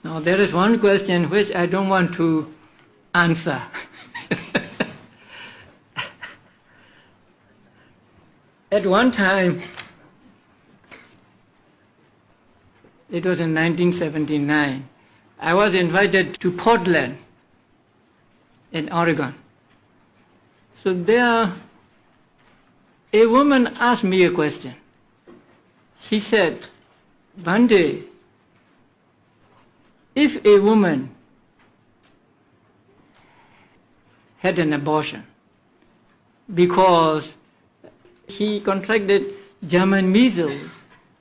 Now there is one question which I don't want to answer. At one time, it was in 1979, I was invited to Portland in Oregon. So there, a woman asked me a question. She said, Bhante, if a woman had an abortion because she contracted German measles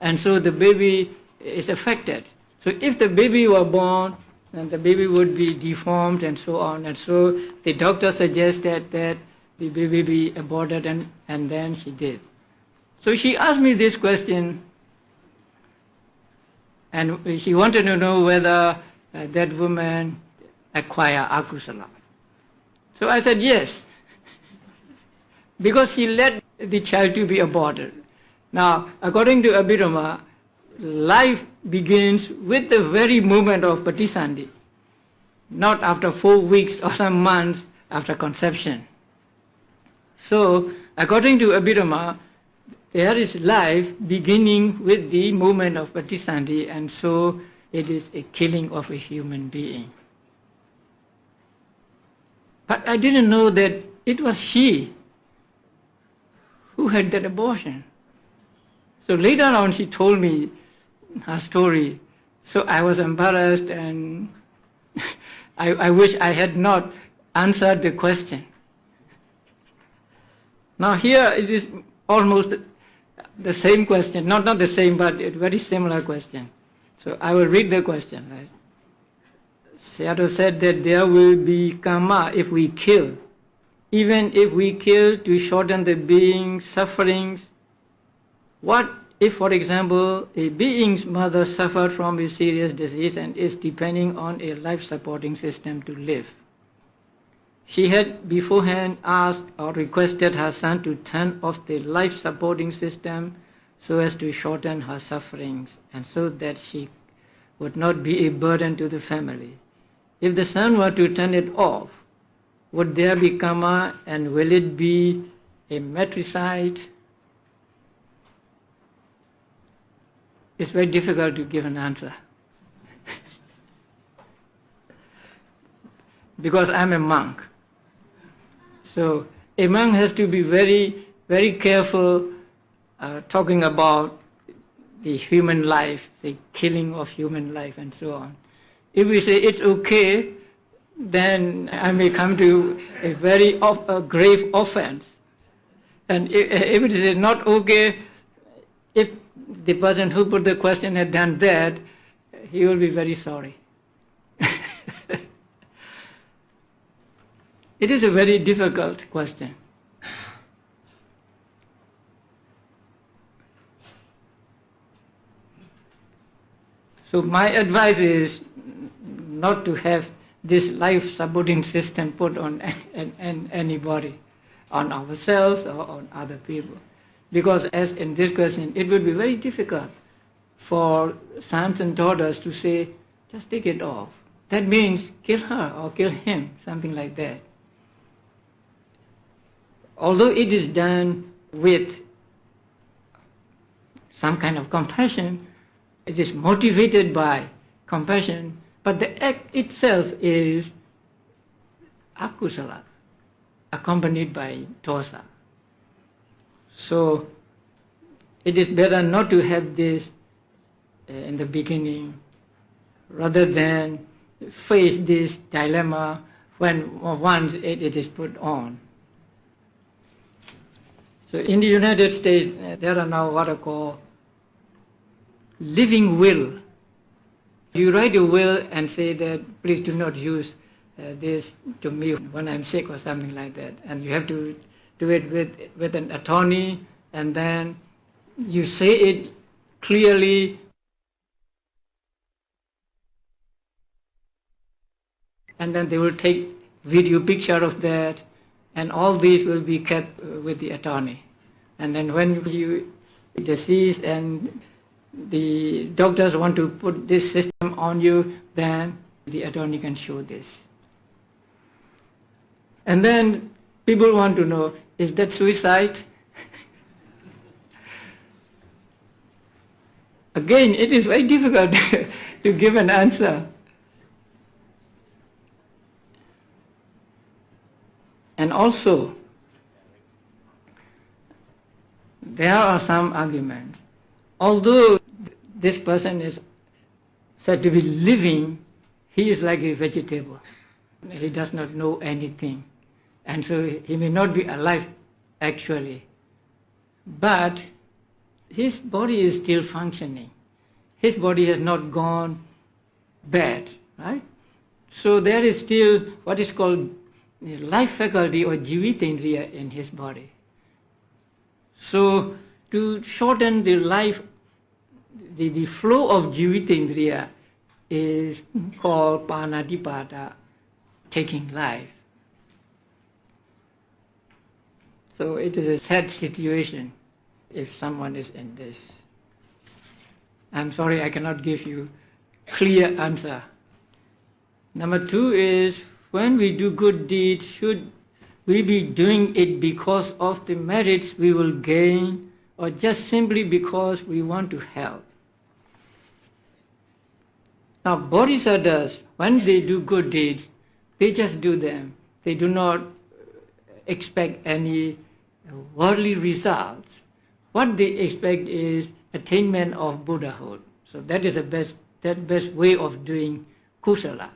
and so the baby is affected. So if the baby were born, then the baby would be deformed and so on. And so the doctor suggested that the baby be aborted, and then she did. So she asked me this question, and she wanted to know whether that woman acquired akusala. So I said yes, because she let the child to be aborted. Now, according to Abhidhamma, life begins with the very moment of patisandhi, not after 4 weeks or some months after conception. So, according to Abhidhamma, there is life beginning with the moment of patisandhi, and so it is a killing of a human being. But I didn't know that it was she who had that abortion. So later on she told me her story. So I was embarrassed, and I wish I had not answered the question. Now here it is almost the same question, not the same, but a very similar question. So I will read the question, right? Sayadaw said that there will be karma if we kill. Even if we kill to shorten the being's sufferings, what if, for example, a being's mother suffered from a serious disease and is depending on a life-supporting system to live? She had beforehand asked or requested her son to turn off the life-supporting system so as to shorten her sufferings and so that she would not be a burden to the family. If the son were to turn it off, would there be karma, and will it be a matricide? It's very difficult to give an answer. Because I'm a monk. So a monk has to be very, very careful talking about the human life, the killing of human life and so on. If we say it's okay, then I may come to a very grave offense. And if it is not okay, if the person who put the question had done that, he will be very sorry. It is a very difficult question. So my advice is not to have this life-supporting system put on anybody, on ourselves or on other people. Because as in this question, it would be very difficult for sons and daughters to say, just take it off. That means kill her or kill him, something like that. Although it is done with some kind of compassion, it is motivated by compassion, but the act itself is akusala, accompanied by dosa. So it is better not to have this in the beginning, rather than face this dilemma when once it is put on. So in the United States, there are now what are called living will. You write a will and say that please do not use this to me when I'm sick or something like that. And you have to do it with an attorney, and then you say it clearly. And then they will take video picture of that, and all these will be kept with the attorney. And then when you deceased and the doctors want to put this system on you, then the attorney can show this. And then people want to know, is that suicide? Again, it is very difficult to give an answer. And also, there are some arguments. Although this person is said to be living, he is like a vegetable. He does not know anything. And so he may not be alive actually. But his body is still functioning. His body has not gone bad, right? So there is still what is called life faculty or jivitendriya in his body. So to shorten the life, the flow of jivitendriya is called panatipada, taking life. So it is a sad situation if someone is in this. I'm sorry I cannot give you clear answer. Number two is, when we do good deeds, should we be doing it because of the merits we will gain, or just simply because we want to help? Now bodhisattvas, when they do good deeds, they just do them. They do not expect any worldly results. What they expect is attainment of Buddhahood. So that is the best way of doing kusala.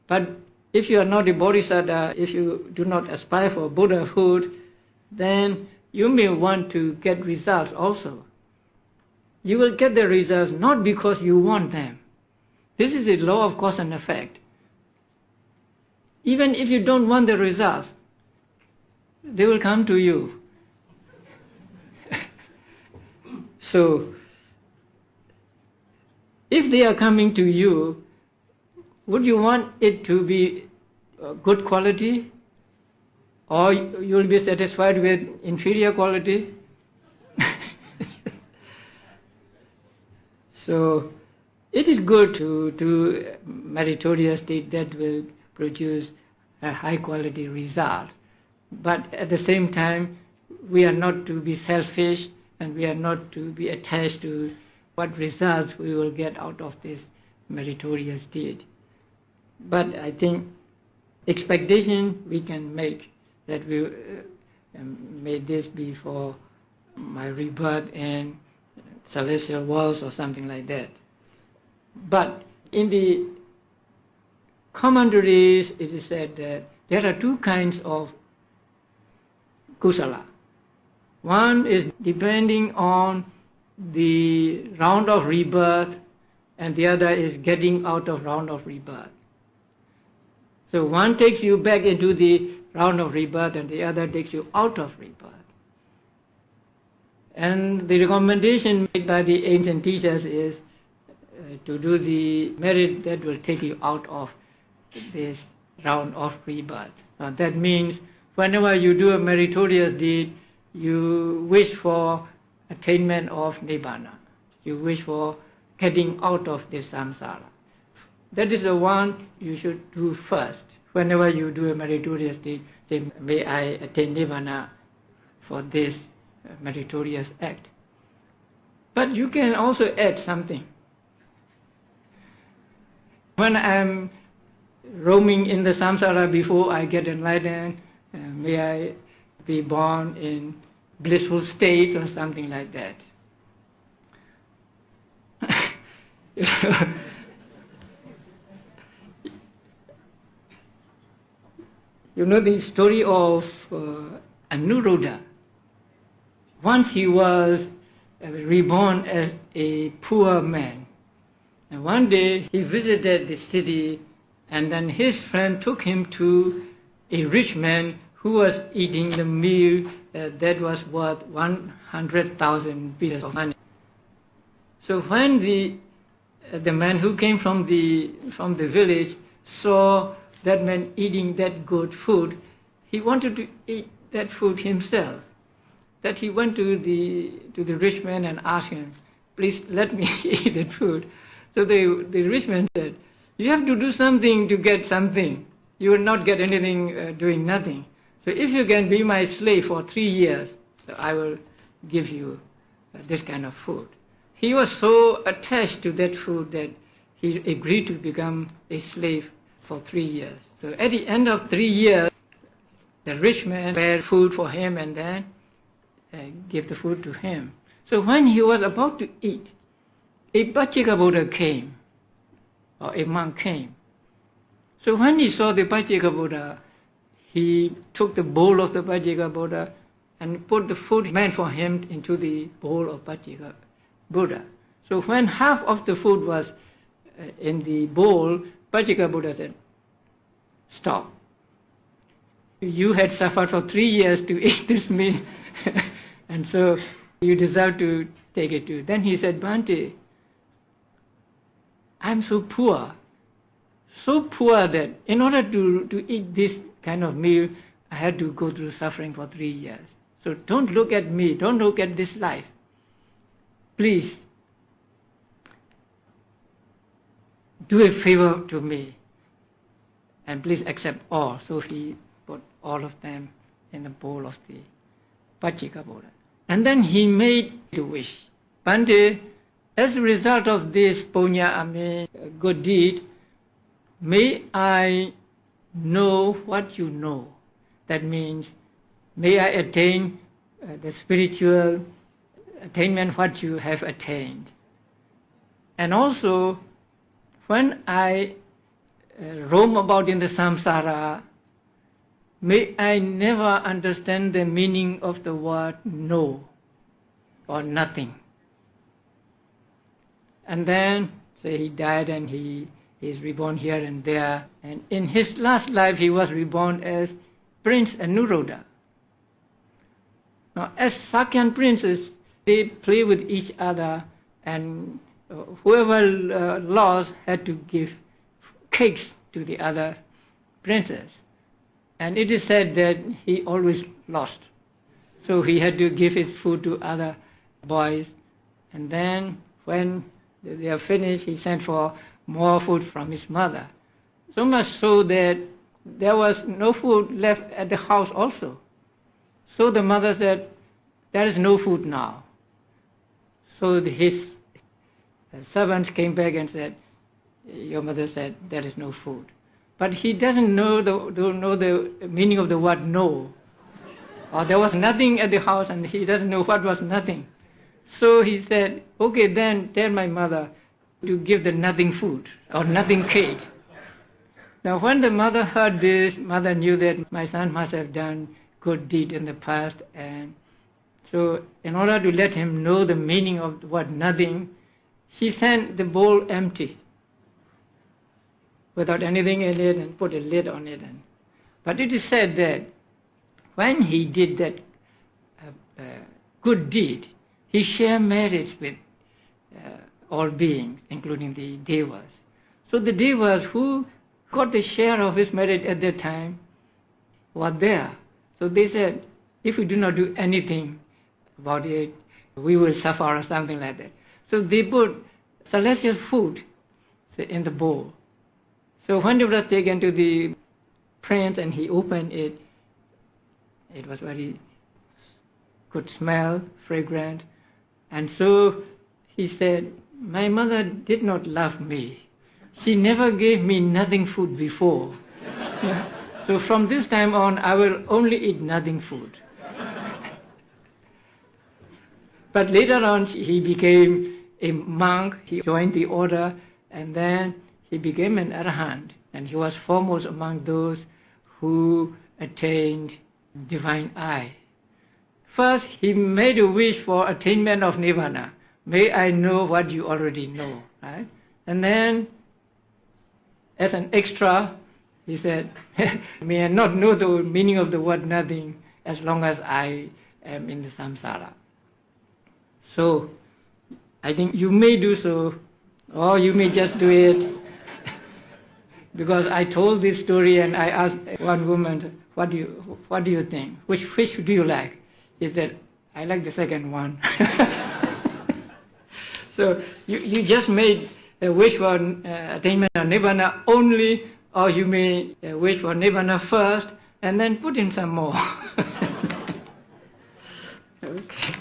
But if you are not a bodhisattva, if you do not aspire for Buddhahood, then you may want to get results also. You will get the results not because you want them. This is the law of cause and effect. Even if you don't want the results, they will come to you. So, if they are coming to you, would you want it to be good quality, or you will be satisfied with inferior quality? So, it is good to do meritorious deed that will produce a high quality result. But at the same time, we are not to be selfish, and we are not to be attached to what results we will get out of this meritorious deed. But I think expectation we can make that we may this be for my rebirth in celestial worlds or something like that. But in the commentaries it is said that there are two kinds of kusala. One is depending on the round of rebirth, and the other is getting out of round of rebirth. So one takes you back into the round of rebirth and the other takes you out of rebirth. And the recommendation made by the ancient teachers is to do the merit that will take you out of this round of rebirth. Now that means whenever you do a meritorious deed, you wish for attainment of nibbana. You wish for getting out of this samsara. That is the one you should do first. Whenever you do a meritorious deed, say, may I attain nibbana for this meritorious act. But you can also add something. When I am roaming in the samsara before I get enlightened, may I be born in blissful states or something like that. You know the story of Anuruddha. Once he was reborn as a poor man. And one day he visited the city, and then his friend took him to a rich man who was eating the meal that was worth 100,000 pieces of money. So when the man who came from the village saw that man eating that good food, he wanted to eat that food himself. That he went to the rich man and asked him, please let me eat that food. So the rich man said, you have to do something to get something. You will not get anything doing nothing. So if you can be my slave for 3 years, so I will give you this kind of food. He was so attached to that food that he agreed to become a slave for 3 years. So at the end of 3 years, the rich man prepared food for him and then gave the food to him. So when he was about to eat, a Pachika Buddha came, or a monk came. So when he saw the Pachika Buddha, he took the bowl of the Pachika Buddha and put the food meant for him into the bowl of Pachika Buddha. So when half of the food was in the bowl, Pachika Buddha said, stop. You had suffered for 3 years to eat this meal, and so you deserve to take it too. Then he said, Bhante, I'm so poor that in order to eat this kind of meal, I had to go through suffering for 3 years. So don't look at me, don't look at this life. Please, do a favor to me, and please accept all. So he put all of them in the bowl of the Pachika Buddha. And then he made a wish. Bhante, as a result of this punya, good deed, may I know what you know. That means, may I attain the spiritual attainment what you have attained. And also, when I roam about in the samsara, may I never understand the meaning of the word no or nothing. And then, say he died and he is reborn here and there. And in his last life, he was reborn as Prince Anuruddha. Now, as Sakyan princes, they play with each other, and whoever lost had to give cakes to the other princes. And it is said that he always lost. So he had to give his food to other boys. And then when they are finished, he sent for more food from his mother. So much so that there was no food left at the house also. So the mother said, there is no food now. So his servants came back and said, your mother said there is no food. But he doesn't know the meaning of the word no. Or there was nothing at the house and he doesn't know what was nothing. So he said, okay, then tell my mother to give the nothing food or nothing cake. Now when the mother heard this, mother knew that my son must have done good deed in the past, and so in order to let him know the meaning of the word nothing, she sent the bowl empty, without anything in it, and put a lid on it. But it is said that when he did that good deed, he shared merits with all beings, including the devas. So the devas who got the share of his merit at that time were there. So they said, if we do not do anything about it, we will suffer or something like that. So they put celestial food in the bowl. So when it was taken to the prince and he opened it, it was very good smell, fragrant. And so he said, my mother did not love me. She never gave me nothing food before. So from this time on, I will only eat nothing food. But later on, he became a monk. He joined the order, and then he became an arahant. And he was foremost among those who attained divine eye. First, he made a wish for attainment of nirvana. May I know what you already know, right? And then, as an extra, he said, may I not know the meaning of the word nothing as long as I am in the samsara. So, I think you may do so, or you may just do it. Because I told this story and I asked one woman, what do you think? Which fish do you like? He said, I like the second one. So you just made a wish for attainment of Nibbana only, or you may wish for Nibbana first and then put in some more. Okay.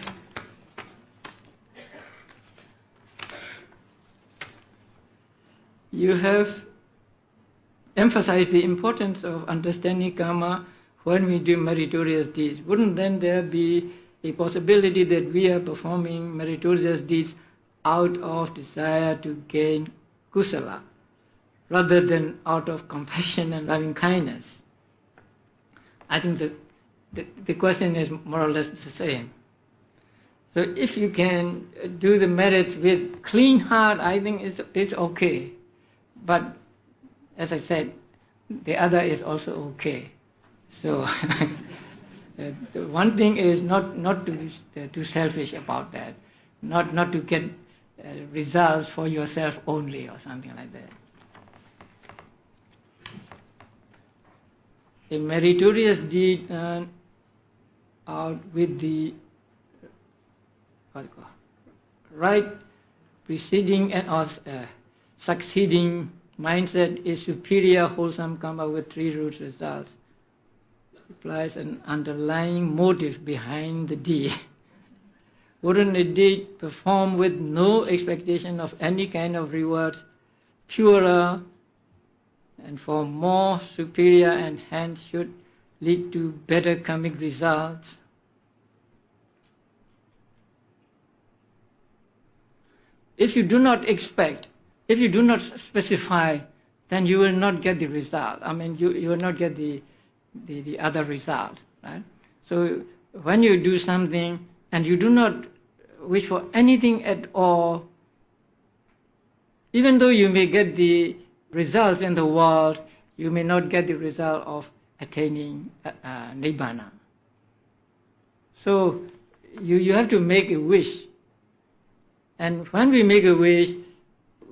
You have emphasized the importance of understanding karma when we do meritorious deeds. Wouldn't then there be a possibility that we are performing meritorious deeds out of desire to gain kusala, rather than out of compassion and loving kindness? I think the question is more or less the same. So if you can do the merits with clean heart, I think it's okay. But as I said, the other is also okay. So the one thing is not to be too selfish about that, not to get results for yourself only or something like that. A meritorious deed done out with the right preceding and succeeding mindset is superior wholesome karma with three root results. Implies an underlying motive behind the deed. Wouldn't a deed performed with no expectation of any kind of reward, purer and for more superior, and hence should lead to better karmic results? If you do not expect, if you do not specify, then you will not get the result. I mean, you will not get the other result, right? So when you do something and you do not wish for anything at all, even though you may get the results in the world, you may not get the result of attaining Nibbana. So you have to make a wish. And when we make a wish,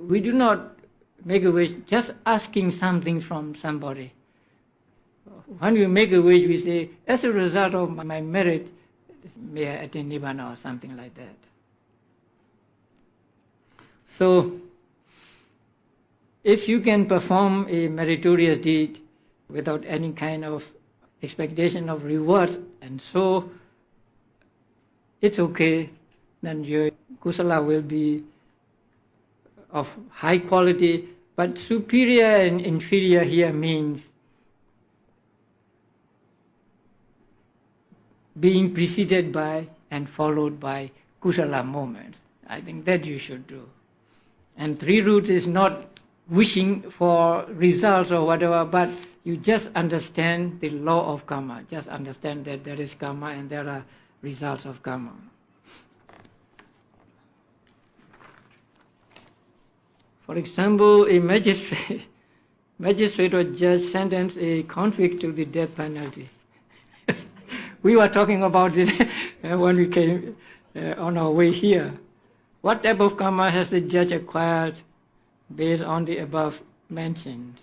we do not make a wish just asking something from somebody. When we make a wish, we say, as a result of my merit, may I attain Nibbana or something like that. So, if you can perform a meritorious deed without any kind of expectation of rewards, and so it's okay, then your kusala will be of high quality, but superior and inferior here means being preceded by and followed by kusala moments. I think that you should do. And three root is not wishing for results or whatever, but you just understand the law of karma. Just understand that there is karma and there are results of karma. For example, a magistrate or judge sentenced a convict to the death penalty. We were talking about it when we came on our way here. What type of karma has the judge acquired based on the above mentioned?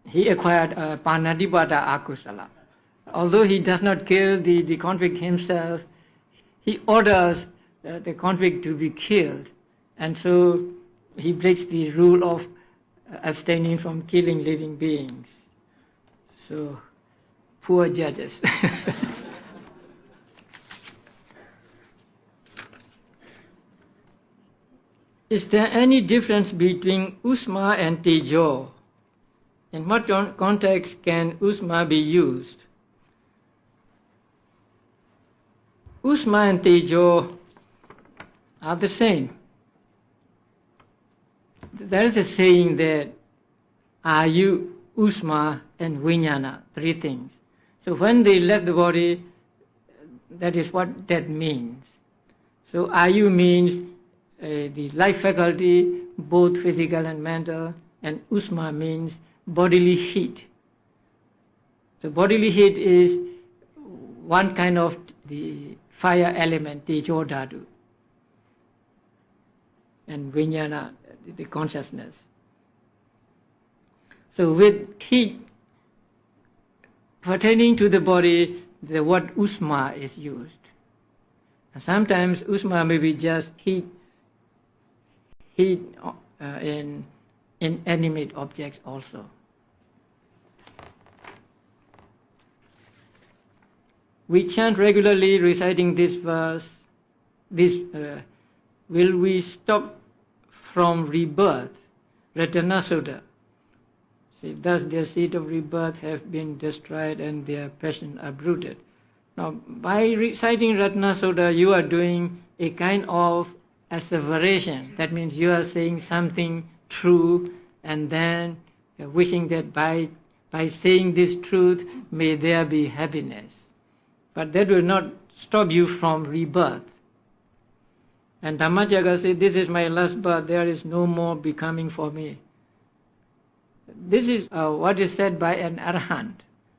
He acquired a panadipada akusala. Although he does not kill the convict himself, he orders the convict to be killed, and so he breaks the rule of abstaining from killing living beings. So, poor judges. Is there any difference between Usma and Tejo? In what context can Usma be used? Usma and Tejo are the same. There is a saying that Ayu, Usma and Vijnana, three things. So when they left the body, that is what that means. So Ayu means the life faculty, both physical and mental, and Usma means bodily heat. So bodily heat is one kind of the fire element, Tejo Dhatu, and Vijnana, the consciousness. So with heat pertaining to the body, the word Usma is used. Sometimes Usma may be just heat in inanimate objects also. We chant regularly reciting this verse, will we stop from rebirth? Ratana Sutta. See, thus their seed of rebirth have been destroyed and their passion uprooted. Now, by reciting Ratana Sutta, you are doing a kind of asseveration. That means you are saying something true and then wishing that by saying this truth, may there be happiness. But that will not stop you from rebirth. And Dhammacakka said, this is my last birth, there is no more becoming for me. This is what is said by an Arahant.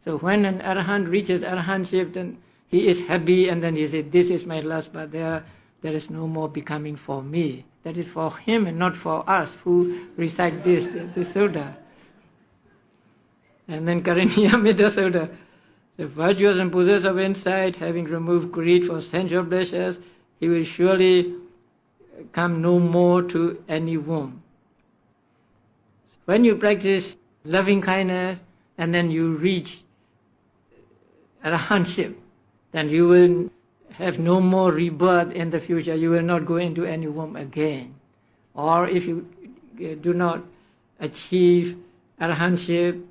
So when an Arahant reaches Arahantship, then he is happy and then he says, this is my last birth, there is no more becoming for me. That is for him and not for us who recite this Sutta. And then Karaniya Metta Sutta. The virtuous and possessed of insight, having removed greed for sensual pleasures, he will surely come no more to any womb. When you practice loving kindness and then you reach arahantship, then you will have no more rebirth in the future. You will not go into any womb again. Or if you do not achieve arahantship,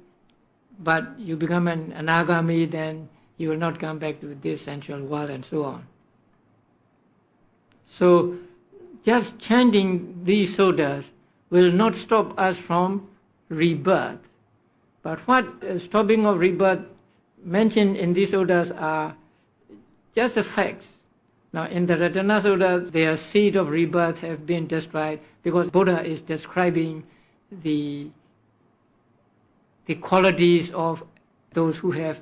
but you become an anagami, then you will not come back to this sensual world and so on. So, just chanting these suttas will not stop us from rebirth. But what stopping of rebirth mentioned in these suttas are just the facts. Now, in the Ratana Sutta, their seed of rebirth have been described because Buddha is describing the qualities of those who have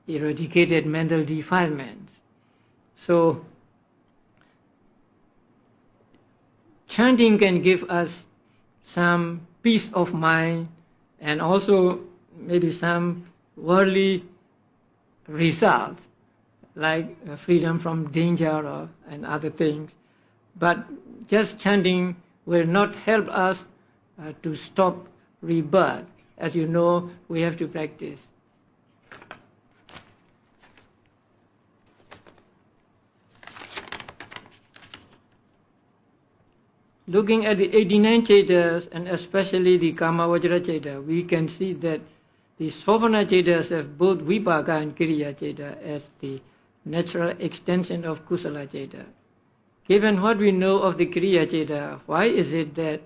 eradicated mental defilements. So, chanting can give us some peace of mind and also maybe some worldly results like freedom from danger and other things. But just chanting will not help us to stop rebirth. As you know, we have to practice. Looking at the 89 Chetas, and especially the Kamavajra Cheta, we can see that the Sopana Chetas have both Vipaka and Kriya Cheta as the natural extension of Kusala Cheta. Given what we know of the Kriya Cheta, why is it that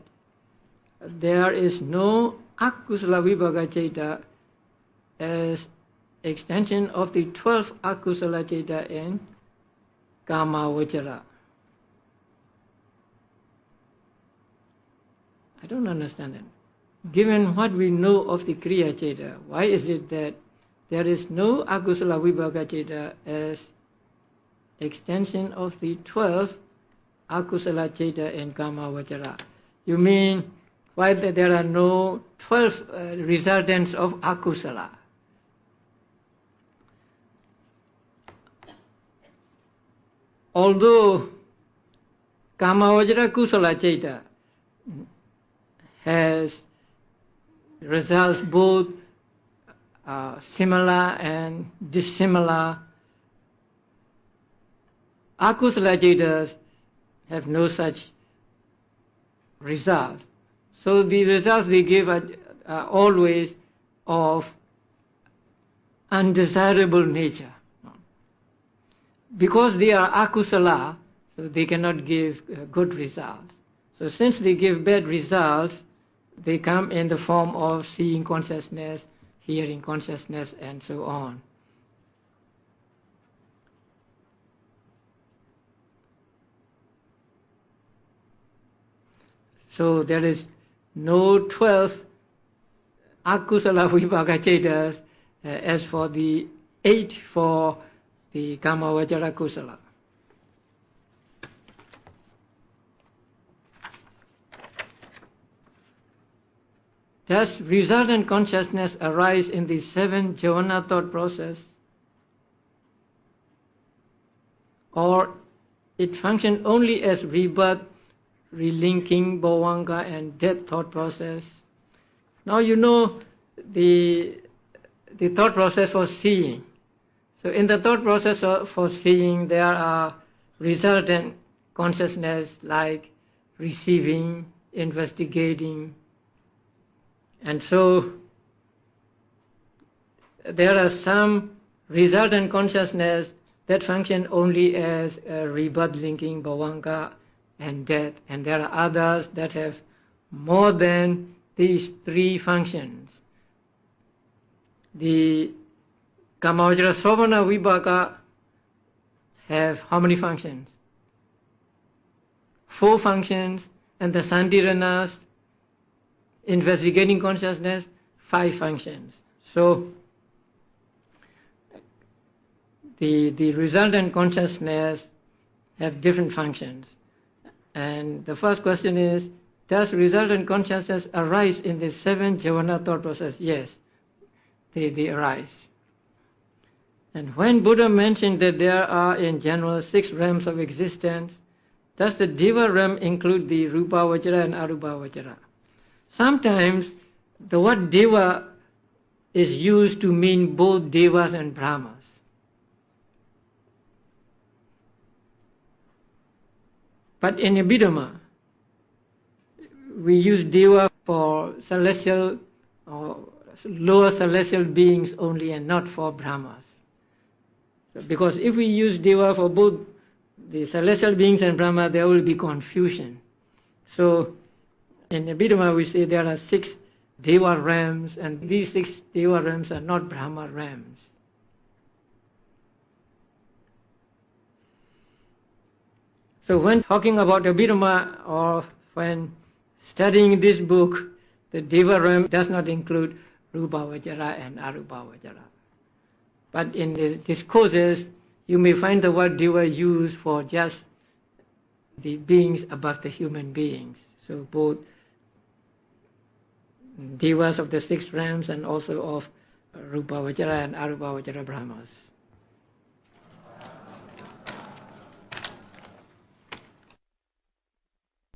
there is no Akusala Vipaka Cheta as extension of the 12 Akusala Cheta in Kamavajra? I don't understand it. Given what we know of the Kriya Cheta, why is it that there is no Akusala Vipaka Cheta as extension of the 12 Akusala Cheta in Kamavajra? You mean why that there are no 12 resultants of Akusala? Although Kamavajra Kusala Cheta has results both similar and dissimilar, Akusala Chetas have no such results. So the results they give are always of undesirable nature. Because they are Akusala, so they cannot give good results. So since they give bad results, they come in the form of seeing consciousness, hearing consciousness, and so on. So there is no 12 Akusala Vipaka Chetas as for the 8 for the Kamavajra Kusala. Thus, resultant consciousness arise in the 7 jhana thought process or it functions only as rebirth, relinking, bhavanga, and death thought process. Now you know the thought process for seeing. So in the thought process for seeing, there are resultant consciousness like receiving, investigating, and so there are some resultant consciousness that function only as rebirth, linking, bhavanga, and death, and there are others that have more than these three functions. The Kamavajra Sravana Vibhaka have how many functions? 4 functions, and the Sandhiranas, investigating consciousness, 5 functions. So the resultant consciousness have different functions. And the first question is, does resultant consciousness arise in the 7 jhana thought process? Yes, they arise. And when Buddha mentioned that there are in general 6 realms of existence, does the Deva realm include the Rupa Vajra and Arupa Vajra? Sometimes the word Deva is used to mean both Devas and Brahmas. But in Abhidhamma, we use Deva for celestial or lower celestial beings only and not for Brahmas. So because if we use Deva for both the celestial beings and Brahma, there will be confusion. So in Abhidhamma we say there are 6 Deva realms, and these 6 Deva realms are not Brahma realms. So when talking about Abhidhamma or when studying this book, the Deva realm does not include Rupa Vajra and Arupa Vajra. But in the discourses, you may find the word Deva used for just the beings above the human beings. So both Devas of the 6 realms and also of Rupa Vajra and Arupa Vajra Brahmas.